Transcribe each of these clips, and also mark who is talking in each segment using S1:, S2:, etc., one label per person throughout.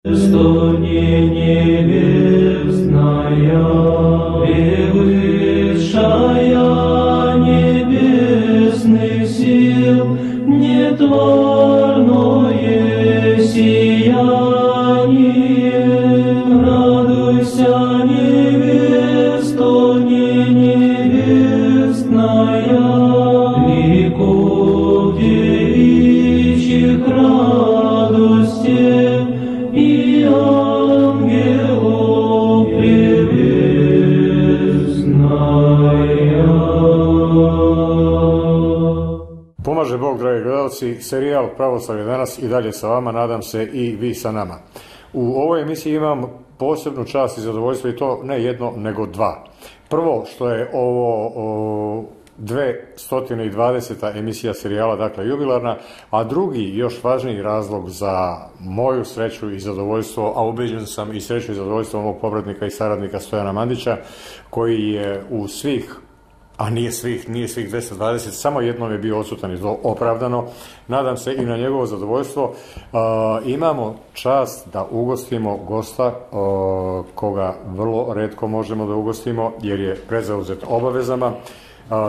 S1: Что не небесная, превышая небесных сил, нетворное сияние. Радуйся, невесто не небесная, ликов девичьих радостей и ангелов превесная.
S2: Pomaže Bog, dragi gledalci, serijal Pravoslavlje danas i dalje sa vama, nadam se i vi sa nama. U ovoj emisiji imam posebnu čast i zadovoljstvo, i to ne jedno, nego dva. Prvo, što je ovo 220. emisija serijala, dakle jubilarna, a drugi, još važniji razlog za moju sreću i zadovoljstvo, a ubeđen sam i sreću i zadovoljstvo mog povratnika i saradnika Stojana Mandića, koji je u svih, a nije svih 220, samo jednom je bio odsutan i to opravdano, nadam se i na njegovo zadovoljstvo. Imamo čast da ugostimo gosta koga vrlo retko možemo da ugostimo jer je prezauzet obavezama.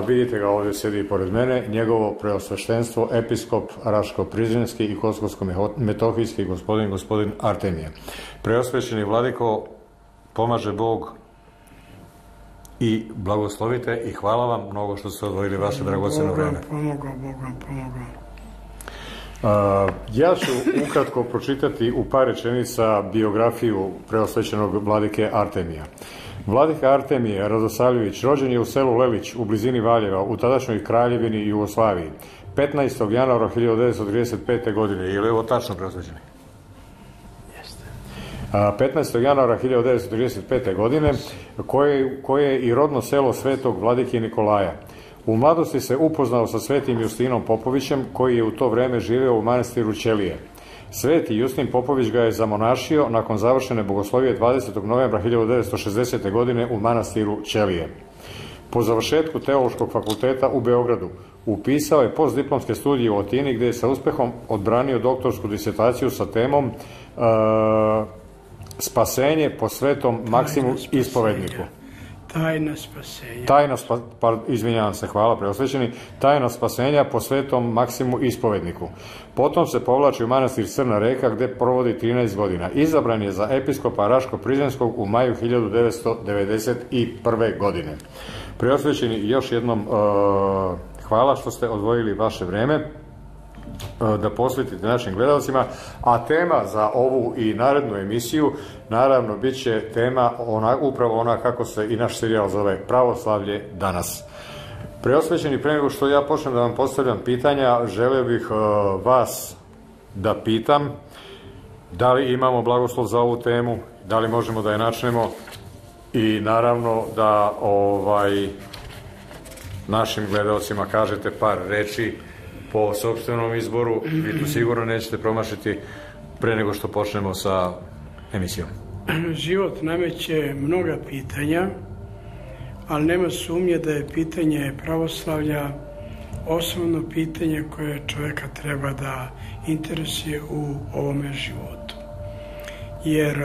S2: Vidite ga, ovdje sedi pored mene, njegovo preosveštenstvo, episkop Raško-Prizrenski i Kosovsko-Metohijski gospodin Artemije. Preosvećeni vladiko, pomaže Bog i blagoslovite i hvala vam mnogo što ste odvojili vaše dragoceno vreme.
S3: Pomogao.
S2: Ja ću ukratko pročitati u par rečenica biografiju preosvećenog vladike Artemija. Vladika Artemije Radosavljević rođen je u selu Lelić u blizini Valjeva u tadašnjoj kraljevini Jugoslaviji 15. januara 1935. godine. Je li ovo tačno, preosvećeni?
S3: Jeste.
S2: 15. januara 1935. godine, koje je i rodno selo svetog vladike Nikolaja. U mladosti se upoznao sa svetim Justinom Popovićem, koji je u to vreme živeo u manastiru Ćelije. Sveti Justin Popović ga je zamonašio nakon završene bogoslovije 20. novembra 1960. godine u manastiru Ćelije. Po završetku Teološkog fakulteta u Beogradu upisao je postdiplomske studije u Atini, gde je sa uspehom odbranio doktorsku disertaciju sa temom Spasenje po svetom Maksimu Ispovedniku.
S3: Tajna spasenja.
S2: Izvinjavam se, hvala preosvećeni. Tajna spasenja po svetom Maksimu Ispovedniku. Potom se povlači u manastir Crna Reka, gde provodi 13 godina. Izabran je za episkopa Raško-Prizrenskog u maju 1991. godine. Preosvećeni, još jednom hvala što ste odvojili vaše vreme da posvetite našim gledalcima, a tema za ovu i narednu emisiju naravno bit će tema upravo ona kako se i naš serijal zove, Pravoslavlje danas. Preosvećeni, pre nego što ja počnem da vam postavljam pitanja, želeo bih vas da pitam da li imamo blagoslov za ovu temu, da li možemo da je načnemo i naravno da našim gledalcima kažete par reči po sopstvenom izboru. Vi tu sigurno nećete promašiti pre nego što počnemo sa emisijom.
S3: Život nameće mnoga pitanja, ali nema sumnje da je pitanje pravoslavlja osnovno pitanje koje čoveka treba da interesuje u ovome životu. Jer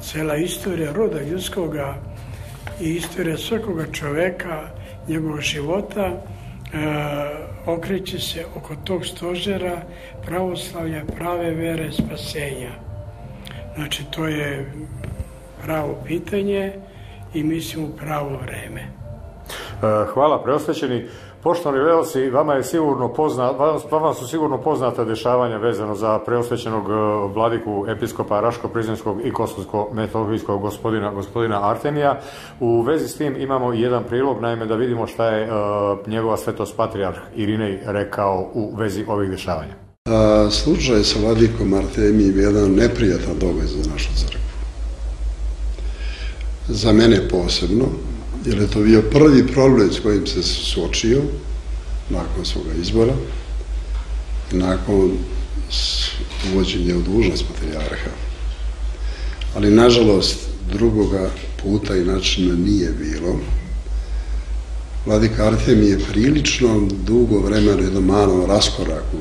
S3: cela istorija roda ljudskoga i istorija svakoga čoveka, njegovog života, okreće se oko tog stožera pravoslavlja, prave vere, spasenja. Znači, to je pravo pitanje i mislim u pravo vreme.
S2: Hvala, preosvećeni. Poštovani gledalci, vama su sigurno poznata dešavanja vezano za preosvećenog vladiku episkopa Raško-Prizrenskog i Kosovsko-Metohijskog gospodina Artemija. U vezi s tim imamo jedan prilog, naime da vidimo šta je njegova svetost patrijarh Irinej rekao u vezi ovih dešavanja.
S4: Slučaj sa vladikom Artemijem je jedan neprijatan događaj za našu crkvu. Za mene posebno, jer je to bio prvi problem s kojim se suočio nakon svoga izbora, nakon uvođenja u dužnost patrijarha. Ali, nažalost, drugoga puta i načina nije bilo. Vladika Artemije je prilično dugo vremena u jednom malom raskoraku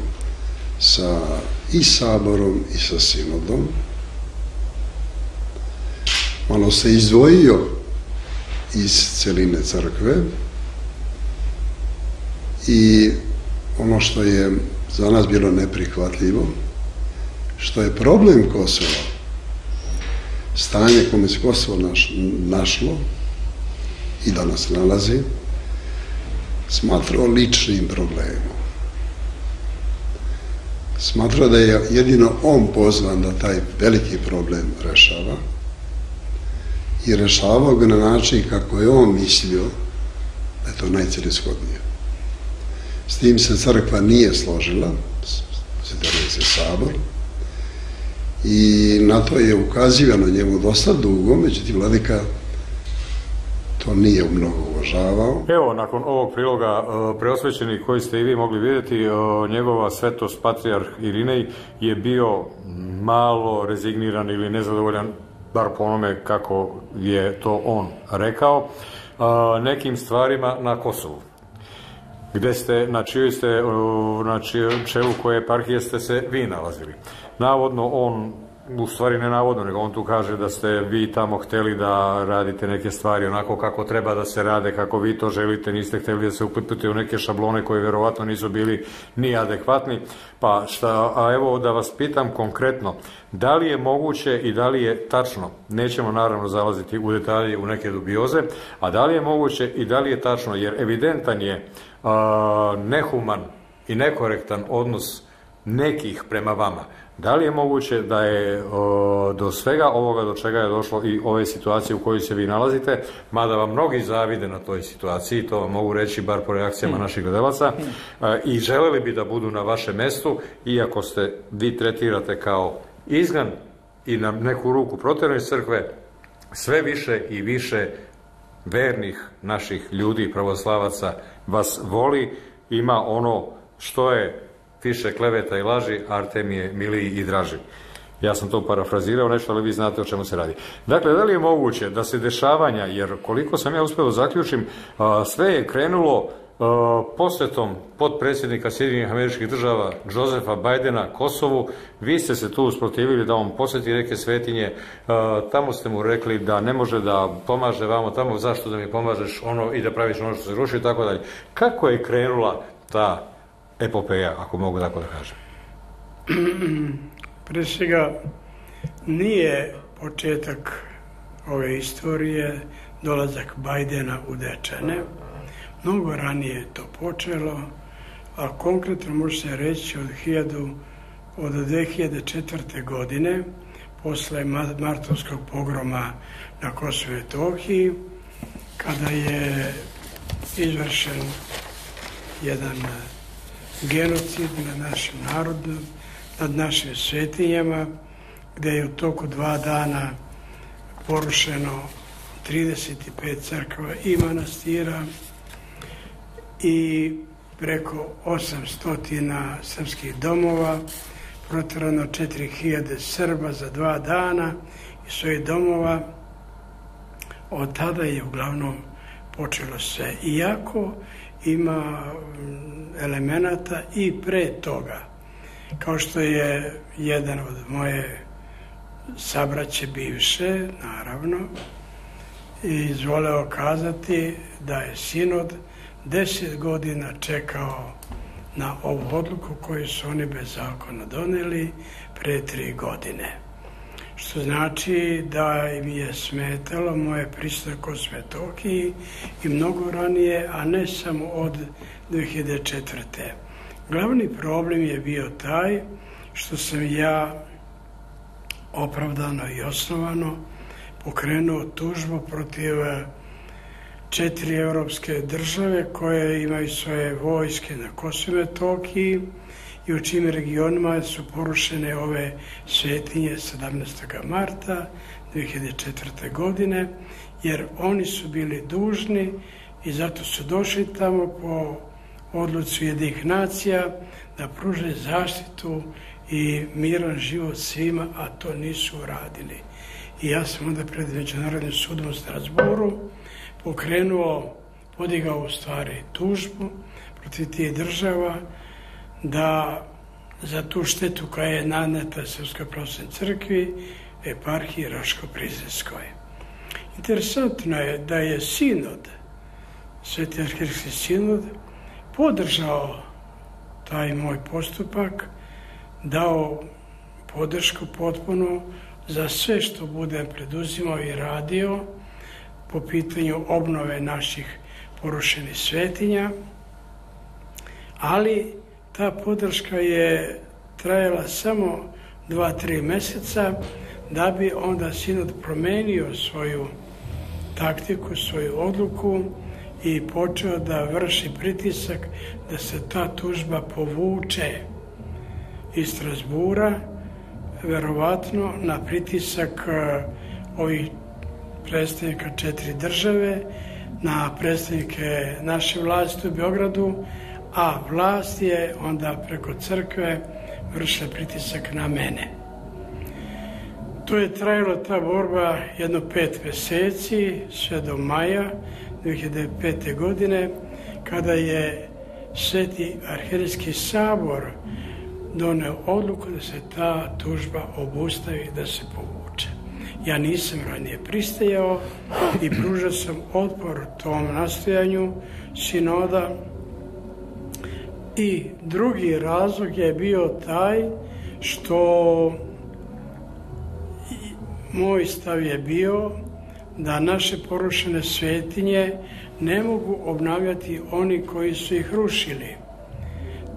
S4: sa i saborom i sa sinodom. Malo se izdvojio iz celine crkve i ono što je za nas bilo neprihvatljivo, što je problem Kosova, stanje kome se Kosovo našlo i danas nalazi, smatrao ličnim problemom. Smatrao da je jedino on pozvan da taj veliki problem rešava i rešavao ga na način kako je on mislio da je to najcelishodnije. S tim se crkva nije složila, se sabor, i na to je ukazivano njemu dosta dugo, međutim vladika to nije mnogo uvažavao.
S2: Evo, nakon ovog priloga preosvećeni koji ste i vi mogli vidjeti, njegova svetost patrijarh Irinej je bio malo rezigniran ili nezadovoljan, bar po onome kako je to on rekao, nekim stvarima na Kosovu, gde ste, na čelu koje eparhije ste se vi nalazili. Navodno on, u stvari ne navodno, nego on tu kaže da ste vi tamo hteli da radite neke stvari onako kako treba da se rade, kako vi to želite, niste hteli da se uplipite u neke šablone koje verovatno nisu bili ni adekvatni. Pa šta, a evo da vas pitam konkretno, da li je moguće i da li je tačno, nećemo naravno zalaziti u detalje, u neke dubioze, a da li je moguće i da li je tačno, jer evidentan je nehuman i nekorektan odnos nekih prema vama. Da li je moguće da je do svega ovoga do čega je došlo i ove situacije u kojoj se vi nalazite, mada vam mnogi zavide na toj situaciji, to vam mogu reći bar po reakcijama naših gledalaca, i želeli bi da budu na vašem mestu, iako ste vi tretirate kao izgan i na neku ruku proteran iz crkve, sve više i više vernih naših ljudi, pravoslavaca, vas voli, ima ono što je više kleveta i laži, Artemije miliji i draži. Ja sam to parafrazirao nešto, ali vi znate o čemu se radi. Dakle, da li je moguće da se dešavanja, jer koliko sam ja uspeo zaključim, sve je krenulo posjetom potpredsjednika Sjedinjenih Američkih Država Josefa Bajdena Kosovu. Vi ste se tu usprotivili da on posjeti neke svetinje, tamo ste mu rekli da ne može da pomaže vamo tamo, zašto da mi pomažeš ono i da praviš ono što se ruši i tako dalje. Kako je krenula ta epopeja, ako mogu tako da kažem?
S3: Pre svega, nije početak ove istorije dolazak Bajdena u Dečane. Mnogo ranije je to počelo, a konkretno može se reći od 2004. godine, posle martovskog pogroma na Kosovu i Metohiji, kada je izvršen jedan genocid nad našim narodom, nad našim svetinjama, gde je u toku 2 dana porušeno 35 crkava i manastira i preko 800 srpskih domova, proterano 4000 Srba za 2 dana iz svojih domova. Od tada je uglavnom počelo sve. Iako ima elemenata i pre toga, kao što je jedan od moje sabraće bivše, naravno, izvoleo kazati da je sinod 10 godina čekao na ovu odluku koju su oni bez zakona doneli pre 3 godine. Što znači da im je smetalo moje prisustvo na Kosovu i Metohiji i mnogo ranije, a ne samo od 2004. Glavni problem je bio taj što sam ja opravdano i osnovano pokrenuo tužbu protiv 4 evropske države koje imaju svoje vojske na Kosovu i Metohiji i u čim regionima su porušene ove svetinje 17. marta 2004. godine, jer oni su bili dužni i zato su došli tamo po odluci Ujedinjenih nacija da pruže zaštitu i miran život svima, a to nisu uradili. I ja sam onda pred Međunarodnim sudom u Strasbourgu podigao u stvari tužbu protiv tih država da za tu štetu koja je naneta Srpskoj pravoslavnoj crkvi, eparhiji Raško-Prizrenskoj. Interesantno je da je sinod, Sveti arhijerejski sinod, podržao taj moj postupak, dao podršku potpuno za sve što budem preduzimao i radio po pitanju obnove naših porušenih svetinja, ali ta podrška je trajala samo 2-3 meseca, da bi onda sinod promenio svoju taktiku, svoju odluku i počeo da vrši pritisak da se ta tužba povuče iz Strasbura, verovatno na pritisak ovih predstavnika 4 države, na predstavnike naše vlasti u Beogradu, a vlast je onda preko crkve vršila pritisak na mene. To je trajalo, ta borba, jedno 5 meseci, sve do maja 2005. godine, kada je Sveti arhijerejski sabor doneo odluku da se ta tužba obustavi, da se povuče. Ja nisam ranije pristajao i pružao sam otpor tom nastojanju sinoda. I drugi razlog je bio taj što moj stav je bio da naše porušene svetinje ne mogu obnavljati oni koji su ih rušili,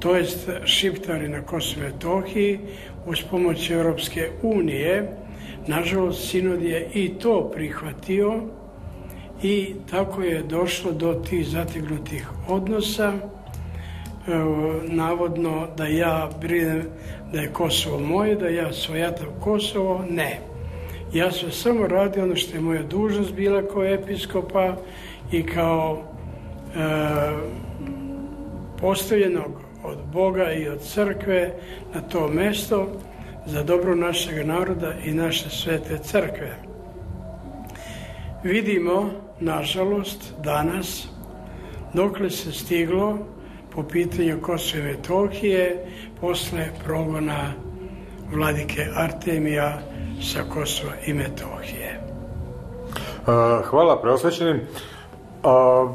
S3: to jest Šiptari na Kosovu i Metohiji uz pomoć Europske unije. Nažalost, sinod je i to prihvatio i tako je došlo do tih zategnutih odnosa. Navodno da ja brinem da je Kosovo moje, da ja svojatam Kosovo. Ne. Ja sam samo radio ono što je moja dužnost bila kao episkopa i kao postavljenog od Boga i od crkve na to mesto za dobro našeg naroda i naše svete crkve. Vidimo, nažalost, danas, dokle se stiglo po pitanju Kosova i Metohije posle progona vladike Artemija sa Kosova i Metohije.
S2: Hvala preosvećenim.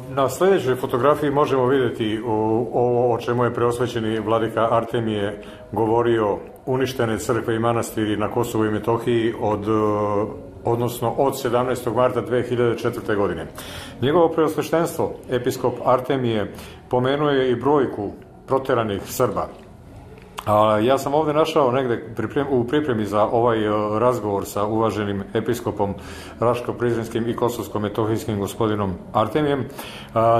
S2: Na sljedećoj fotografiji možemo vidjeti ovo o čemu je preosvećeni vladika Artemije govorio, uništene crkve i manastiri na Kosovu i Metohiji odnosno od 17. marta 2004. godine. Njegovo preosveštenstvo, episkop Artemije, pomenuo je i brojku proteranih Srba. Ja sam ovdje našao negde u pripremi za ovaj razgovor sa uvaženim episkopom Raško-Prizrenskim i Kosovsko-Metohijskim gospodinom Artemijem,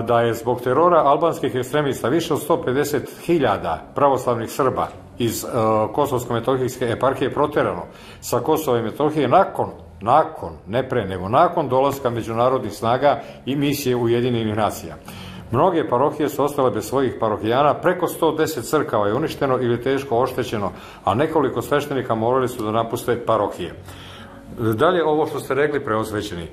S2: da je zbog terora albanskih ekstremista više od 150.000 pravoslavnih Srba iz Kosovsko-Metohijske eparhije proterano sa Kosova i Metohije nakon dolaska međunarodnih snaga i misije Ujedinjenih nacija. Mnoge parohije su ostale bez svojih parohijana, preko 110 crkava je uništeno ili teško oštećeno, a nekoliko sveštenika morali su da napuste parohije. Dalje, ovo što ste rekli preosvećeni,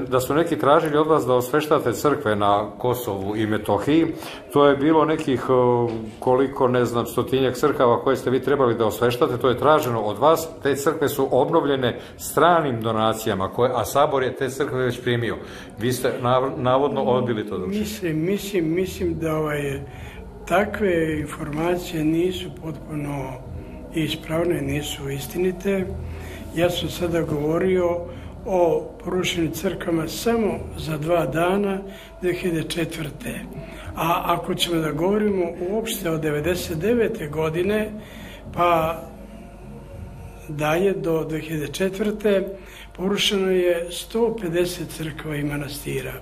S2: da su neki tražili od vas da osveštate crkve na Kosovu i Metohiji, to je bilo nekih koliko, ne znam, 100-tinjak crkava koje ste vi trebali da osveštate, to je traženo od vas. Te crkve su obnovljene stranim donacijama, a sabor je te crkve već primio. Vi ste navodno odbili to da učinite.
S3: Mislim da takve informacije nisu potpuno ispravne, nisu istinite. Ja sam sada govorio o porušenim crkvama samo za 2 dana 2004. A ako ćemo da govorimo uopšte od 1999. godine pa dalje do 2004. porušeno je 150 crkva i manastira.